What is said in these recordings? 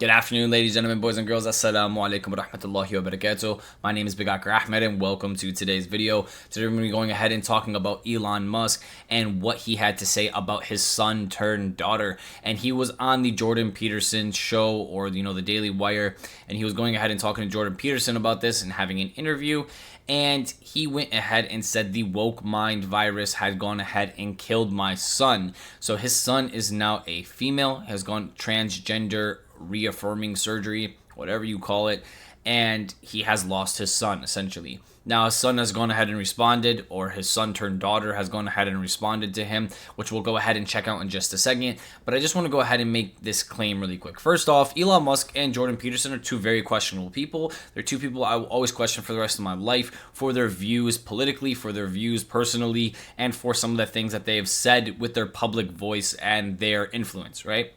Good afternoon, ladies, gentlemen, boys and girls. Assalamu alaikum wa rahmatullahi wa barakatuh. My name is Bigakar Ahmed and welcome to today's video. Today we're going to be going ahead and talking about Elon Musk and what he had to say about his son turned daughter. And he was on the Jordan Peterson show, or the Daily Wire, and he was going ahead and talking to Jordan Peterson about this and having an interview. And he went ahead and said the woke mind virus had gone ahead and killed my son. So his son is now a female, has gone transgender reaffirming surgery, whatever you call it, and he has lost his son, essentially. Now, his son has gone ahead and responded, or his son turned daughter has gone ahead and responded to him, which we'll go ahead and check out in just a second. But I just want to go ahead and make this claim really quick. First off, Elon Musk and Jordan Peterson are two very questionable people. They're two people I will always question for the rest of my life for their views politically, for their views personally, and for some of the things that they have said with their public voice and their influence, right?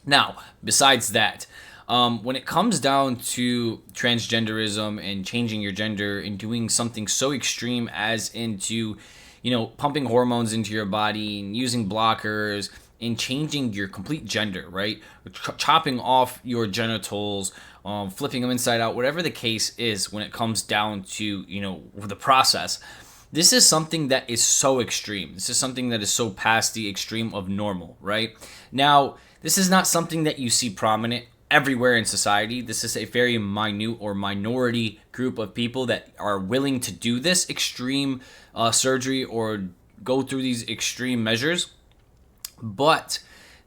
Now, besides that, when it comes down to transgenderism and changing your gender and doing something so extreme as into, pumping hormones into your body and using blockers and changing your complete gender, right? Chopping off your genitals, flipping them inside out, whatever the case is when it comes down to, the process. This is something that is so extreme. This is something that is so past the extreme of normal, right? Now, this is not something that you see prominent everywhere in society. This is a very minute or minority group of people that are willing to do this extreme surgery or go through these extreme measures. But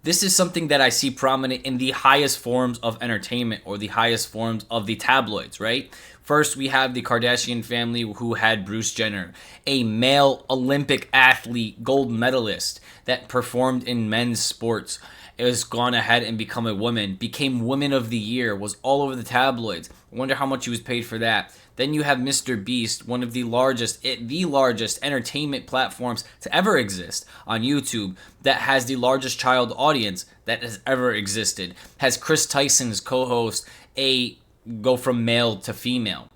this is something that I see prominent in the highest forms of entertainment or the highest forms of the tabloids, right? First, we have the Kardashian family who had Bruce Jenner, a male Olympic athlete, gold medalist that performed in men's sports. Has gone ahead and become a woman, became Woman of the Year, was all over the tabloids. I wonder how much he was paid for that. Then you have Mr. Beast, one of the largest entertainment platforms to ever exist on YouTube, that has the largest child audience that has ever existed. Has Chris Tyson's co-host go from male to female,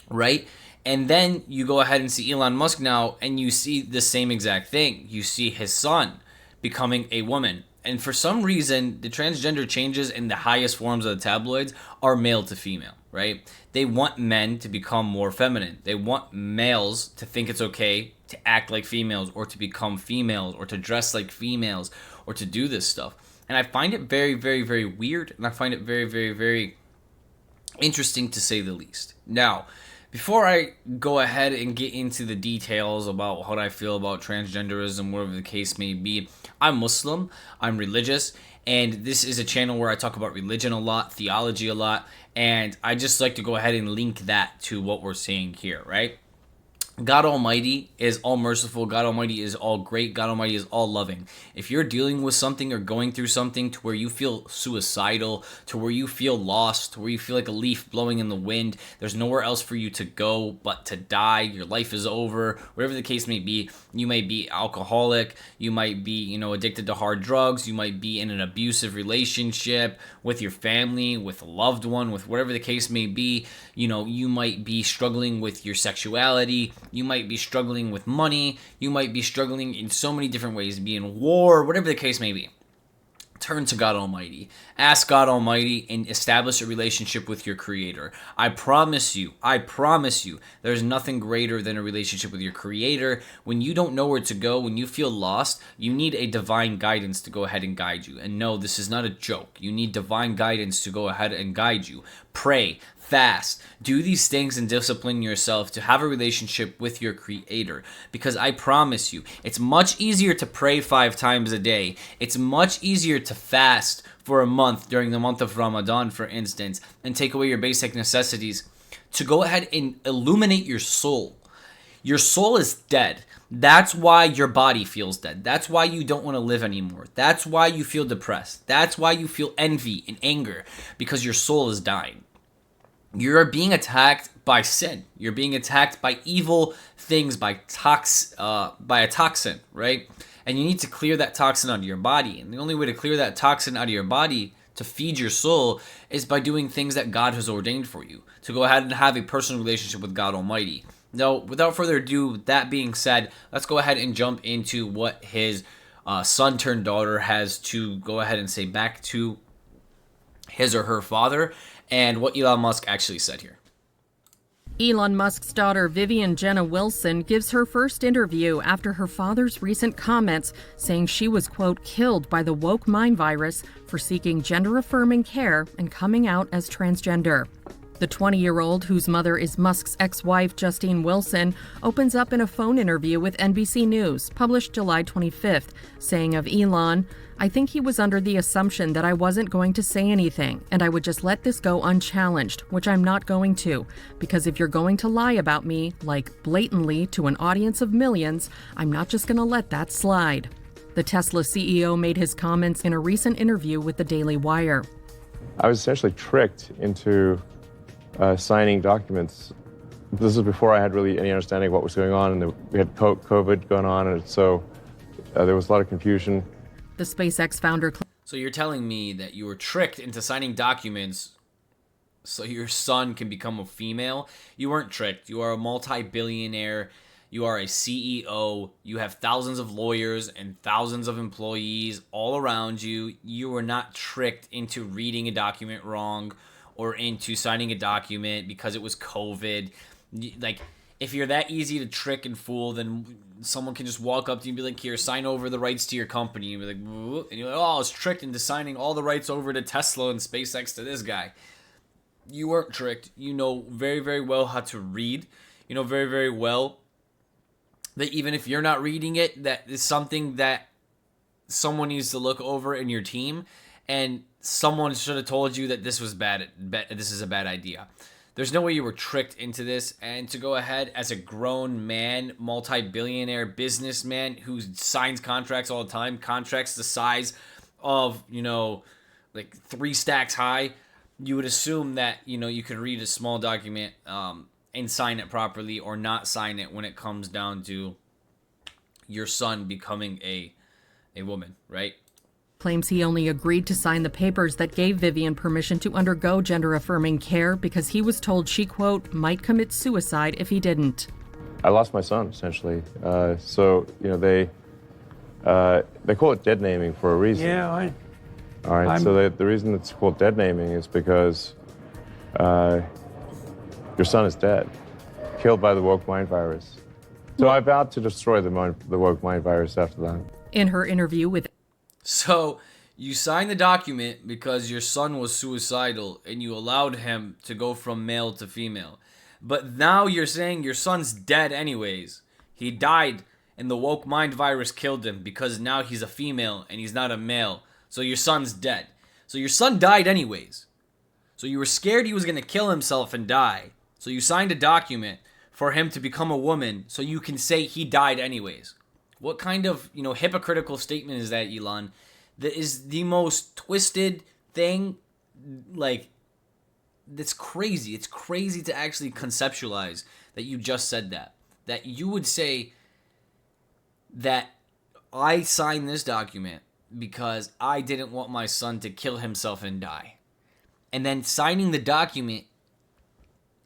right? And then you go ahead and see Elon Musk now, and you see the same exact thing. You see his son becoming a woman. And for some reason, the transgender changes in the highest forms of the tabloids are male to female, right? They want men to become more feminine. They want males to think it's okay to act like females or to become females or to dress like females or to do this stuff. And I find it very, very, very weird. And I find it very, very, very interesting to say the least. Now, before I go ahead and get into the details about what I feel about transgenderism, whatever the case may be, I'm Muslim, I'm religious, and this is a channel where I talk about religion a lot, theology a lot, and I just like to go ahead and link that to what we're saying here, right? God Almighty is all merciful. God Almighty is all great. God Almighty is all loving. If you're dealing with something or going through something to where you feel suicidal, to where you feel lost, to where you feel like a leaf blowing in the wind, there's nowhere else for you to go but to die, your life is over, whatever the case may be, you might be alcoholic, you might be, addicted to hard drugs, you might be in an abusive relationship with your family, with a loved one, with whatever the case may be, you might be struggling with your sexuality, you might be struggling with money. You might be struggling in so many different ways, be in war, whatever the case may be. Turn to God Almighty. Ask God Almighty and establish a relationship with your Creator. I promise you, there's nothing greater than a relationship with your Creator. When you don't know where to go, when you feel lost, you need a divine guidance to go ahead and guide you. And no, this is not a joke. You need divine guidance to go ahead and guide you. Pray, fast, do these things and discipline yourself to have a relationship with your Creator. Because I promise you, it's much easier to pray 5 times a day. It's much easier to fast for a month during the month of Ramadan, for instance, and take away your basic necessities, to go ahead and illuminate your soul. Your soul is dead. That's why your body feels dead. That's why you don't want to live anymore. That's why you feel depressed. That's why you feel envy and anger, because your soul is dying. You're being attacked by sin. You're being attacked by evil things, by a toxin, right? And you need to clear that toxin out of your body. And the only way to clear that toxin out of your body, to feed your soul, is by doing things that God has ordained for you, to go ahead and have a personal relationship with God Almighty. Now, without further ado, that being said, let's go ahead and jump into what his son turned daughter has to go ahead and say back to his or her father and what Elon Musk actually said here. Elon Musk's daughter, Vivian Jenna Wilson, gives her first interview after her father's recent comments saying she was, quote, killed by the woke mind virus for seeking gender-affirming care and coming out as transgender. The 20-year-old, whose mother is Musk's ex-wife, Justine Wilson, opens up in a phone interview with NBC News, published July 25th, saying of Elon, "I think he was under the assumption that I wasn't going to say anything, and I would just let this go unchallenged, which I'm not going to, because if you're going to lie about me, like blatantly to an audience of millions, I'm not just going to let that slide." The Tesla CEO made his comments in a recent interview with the Daily Wire. I was essentially tricked into signing documents. This is before I had really any understanding of what was going on, and we had COVID going on, and so there was a lot of confusion. The SpaceX founder. So you're telling me that you were tricked into signing documents so your son can become a female? You weren't tricked. You are a multi-billionaire. You are a CEO. You have thousands of lawyers and thousands of employees all around you. You were not tricked into reading a document wrong or into signing a document because it was COVID. Like, if you're that easy to trick and fool, then someone can just walk up to you and be like, here, sign over the rights to your company. And be like, whoop. And you're like, oh, I was tricked into signing all the rights over to Tesla and SpaceX to this guy. You weren't tricked. You know very, very well how to read. You know very, very well that even if you're not reading it, that is something that someone needs to look over in your team, and someone should have told you that this was bad. This is a bad idea. There's no way you were tricked into this, and to go ahead as a grown man, multi-billionaire businessman who signs contracts all the time, contracts the size of, like 3 stacks high, you would assume that, you could read a small document and sign it properly or not sign it when it comes down to your son becoming a woman, right? Claims he only agreed to sign the papers that gave Vivian permission to undergo gender-affirming care because he was told she, quote, might commit suicide if he didn't. I lost my son, essentially. So, they call it dead naming for a reason. Yeah, All right, so the reason it's called dead naming is because your son is dead, killed by the woke mind virus. So I vowed to destroy the woke mind virus after that. In her interview with... So you signed the document because your son was suicidal and you allowed him to go from male to female. But now you're saying your son's dead anyways. He died and the woke mind virus killed him because now he's a female and he's not a male. So your son's dead. So your son died anyways. So you were scared he was going to kill himself and die. So you signed a document for him to become a woman so you can say he died anyways. What kind of, hypocritical statement is that, Elon? That is the most twisted thing, that's crazy. It's crazy to actually conceptualize that you just said that. That you would say that I signed this document because I didn't want my son to kill himself and die. And then signing the document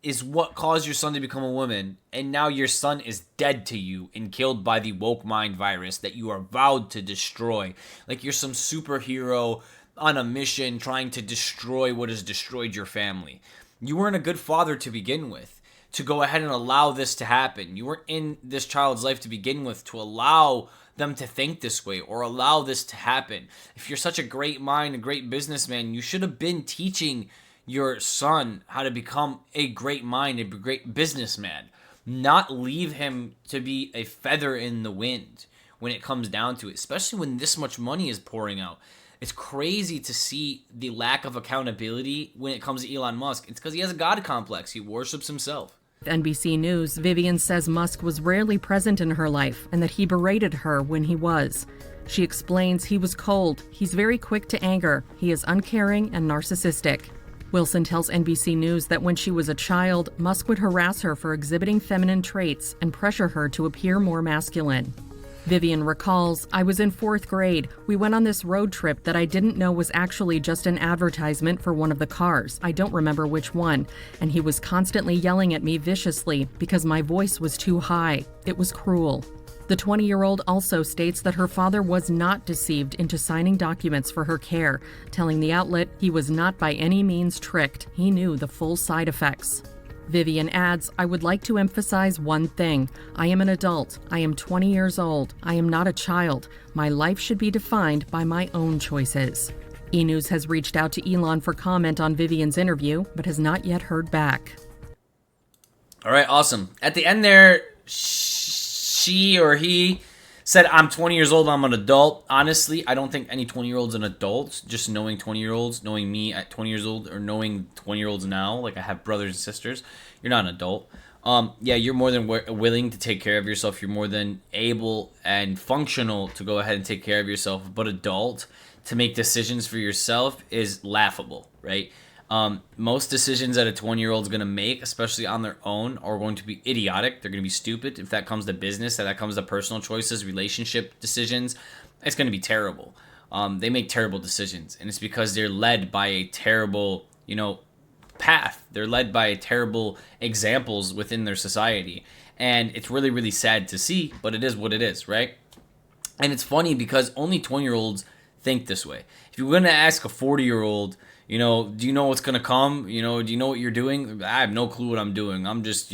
is what caused your son to become a woman, and now your son is dead to you and killed by the woke mind virus that you are vowed to destroy. Like you're some superhero on a mission trying to destroy what has destroyed your family. You weren't a good father to begin with, to go ahead and allow this to happen. You weren't in this child's life to begin with to allow them to think this way or allow this to happen. If you're such a great mind, a great businessman, you should have been teaching your son how to become a great mind, a great businessman, not leave him to be a feather in the wind when it comes down to it, especially when this much money is pouring out. It's crazy to see the lack of accountability when it comes to Elon Musk. It's because he has a God complex. He worships himself. NBC News, Vivian says Musk was rarely present in her life and that he berated her when he was. She explains he was cold, he's very quick to anger, he is uncaring and narcissistic. Wilson tells NBC News that when she was a child, Musk would harass her for exhibiting feminine traits and pressure her to appear more masculine. Vivian recalls, I was in 4th grade. We went on this road trip that I didn't know was actually just an advertisement for one of the cars. I don't remember which one. And he was constantly yelling at me viciously because my voice was too high. It was cruel. The The 20-year-old also states that her father was not deceived into signing documents for her care, telling the outlet he was not by any means tricked. He knew the full side effects. Vivian adds, "I would like to emphasize one thing. I am an adult. I am 20 years old. I am not a child. My life should be defined by my own choices." E! News has reached out to Elon for comment on Vivian's interview, but has not yet heard back. All right, awesome. At the end there, she or he said, "I'm 20 years old, I'm an adult." Honestly, I don't think any 20-year-old's an adult. Just knowing 20-year-olds, knowing me at 20 years old, or knowing 20-year-olds now, like I have brothers and sisters, you're not an adult. Yeah, you're more than willing to take care of yourself. You're more than able and functional to go ahead and take care of yourself. But adult, to make decisions for yourself is laughable, right? Most decisions that a 20-year-old is going to make, especially on their own, are going to be idiotic. They're going to be stupid. If that comes to business, if that comes to personal choices, relationship decisions, it's going to be terrible. They make terrible decisions, and it's because they're led by a terrible, path. They're led by terrible examples within their society, and it's really, really sad to see, but it is what it is, right? And it's funny because only 20-year-olds think this way. If you're going to ask a 40-year-old, do you know what's going to come? Do you know what you're doing? I have no clue what I'm doing. I'm just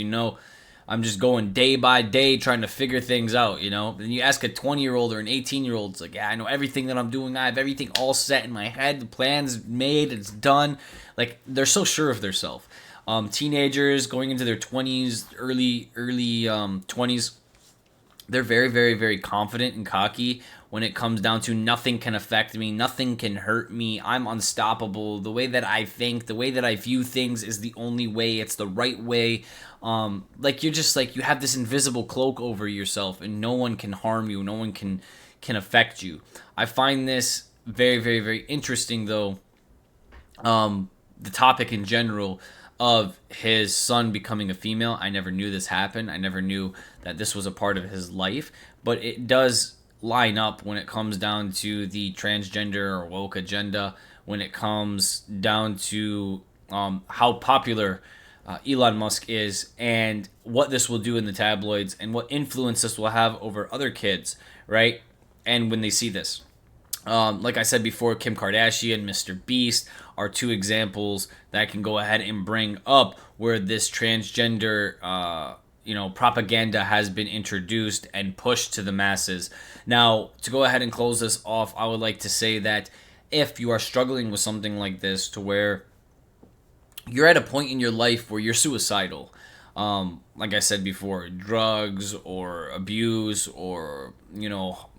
going day by day trying to figure things out, Then you ask a 20-year-old or an 18-year-old, it's like, yeah, I know everything that I'm doing. I have everything all set in my head. The plan's made. It's done. Like, they're so sure of themselves. Teenagers going into their 20s, early 20s, they're very, very, very confident and cocky when it comes down to nothing can affect me, nothing can hurt me, I'm unstoppable, the way that I think, the way that I view things is the only way, it's the right way. You're just like, you have this invisible cloak over yourself and no one can harm you, no one can affect you. I find this very, very, very interesting though, the topic in general of his son becoming a female. I never knew this happened. I never knew that this was a part of his life, but it does line up when it comes down to the transgender or woke agenda, when it comes down to how popular Elon Musk is and what this will do in the tabloids and what influence this will have over other kids, right? And when they see this. Like I said before, Kim Kardashian, Mr. Beast are two examples that I can go ahead and bring up where this transgender propaganda has been introduced and pushed to the masses. Now, to go ahead and close this off, I would like to say that if you are struggling with something like this to where you're at a point in your life where you're suicidal, like I said before, drugs or abuse or,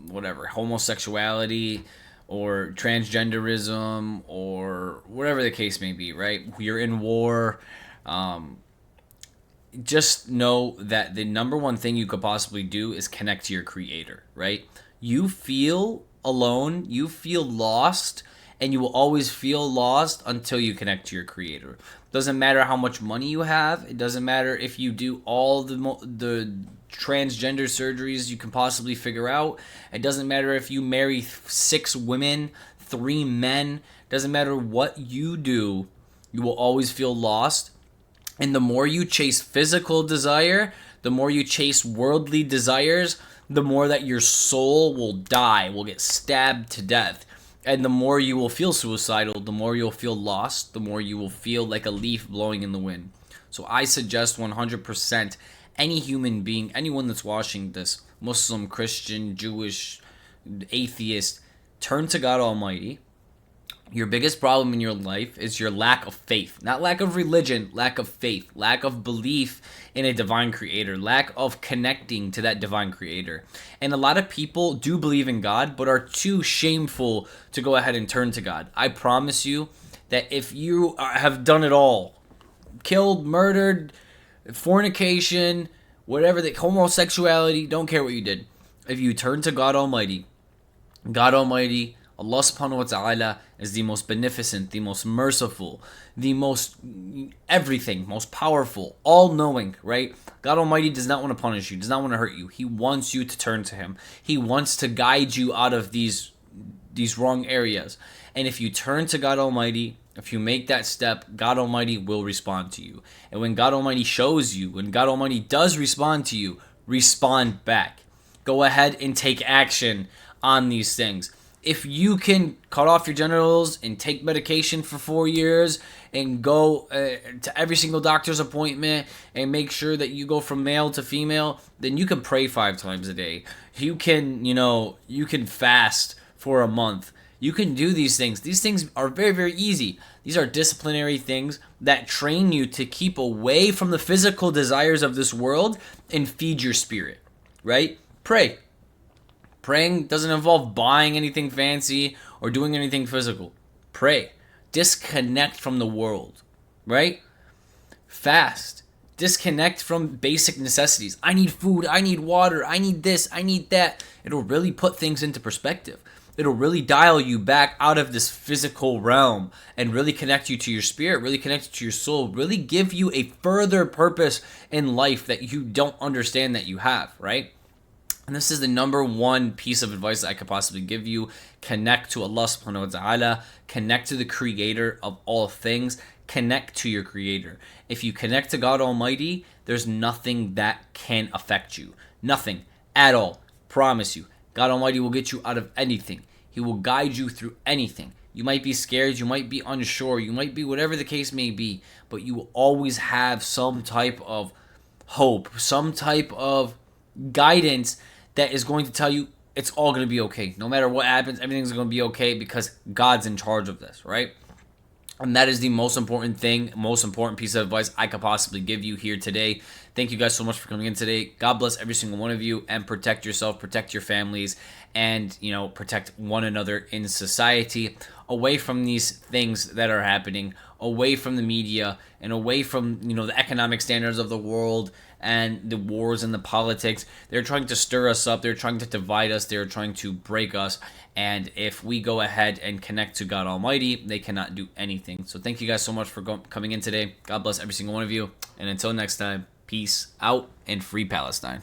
whatever, homosexuality or transgenderism or whatever the case may be, right? You're in war. Just know that the number one thing you could possibly do is connect to your creator, right? You feel alone, you feel lost, and you will always feel lost until you connect to your creator. Doesn't matter how much money you have. It doesn't matter if you do all the transgender surgeries you can possibly figure out. It doesn't matter if you marry 6 women, 3 men. Doesn't matter what you do, you will always feel lost. And the more you chase physical desire, the more you chase worldly desires, the more that your soul will die, will get stabbed to death. And the more you will feel suicidal, the more you'll feel lost, the more you will feel like a leaf blowing in the wind. So I suggest 100% any human being, anyone that's watching this, Muslim, Christian, Jewish, atheist, turn to God Almighty. Your biggest problem in your life is your lack of faith. Not lack of religion, lack of faith, lack of belief in a divine creator, lack of connecting to that divine creator. And a lot of people do believe in God, but are too shameful to go ahead and turn to God. I promise you that if you have done it all, killed, murdered, fornication, whatever, homosexuality, don't care what you did. If you turn to God Almighty, Allah subhanahu wa ta'ala is the most beneficent, the most merciful, the most everything, most powerful, all-knowing, right? God Almighty does not want to punish you, does not want to hurt you. He wants you to turn to Him. He wants to guide you out of these wrong areas. And if you turn to God Almighty, if you make that step, God Almighty will respond to you. And when God Almighty shows you, when God Almighty does respond to you, respond back. go ahead and take action on these things. If you can cut off your genitals and take medication for 4 years and go to every single doctor's appointment and make sure that you go from male to female, then you can pray 5 times a day. You can, you can fast for a month. You can do these things. These things are very, very easy. These are disciplinary things that train you to keep away from the physical desires of this world and feed your spirit, right? Pray. Praying doesn't involve buying anything fancy or doing anything physical. Pray. Disconnect from the world, right? Fast. Disconnect from basic necessities. I need food. I need water. I need this. I need that. It'll really put things into perspective. It'll really dial you back out of this physical realm and really connect you to your spirit, really connect you to your soul, really give you a further purpose in life that you don't understand that you have, right? And this is the number one piece of advice that I could possibly give you. Connect to Allah subhanahu wa ta'ala. Connect to the creator of all things. Connect to your creator. If you connect to God Almighty, there's nothing that can affect you. Nothing at all. Promise you. God Almighty will get you out of anything. He will guide you through anything. You might be scared, you might be unsure, you might be whatever the case may be, but you will always have some type of hope, some type of guidance that is going to tell you it's all going to be okay. No matter what happens, everything's going to be okay because God's in charge of this, right? And that is the most important thing, most important piece of advice I could possibly give you here today. Thank you guys so much for coming in today. God bless every single one of you, and protect yourself, protect your families, and, protect one another in society away from these things that are happening, away from the media, and away from, the economic standards of the world and the wars and the politics. They're trying to stir us up. They're trying to divide us. They're trying to break us. And if we go ahead and connect to God Almighty, they cannot do anything. So thank you guys so much for coming in today. God bless every single one of you. And until next time, peace out and free Palestine.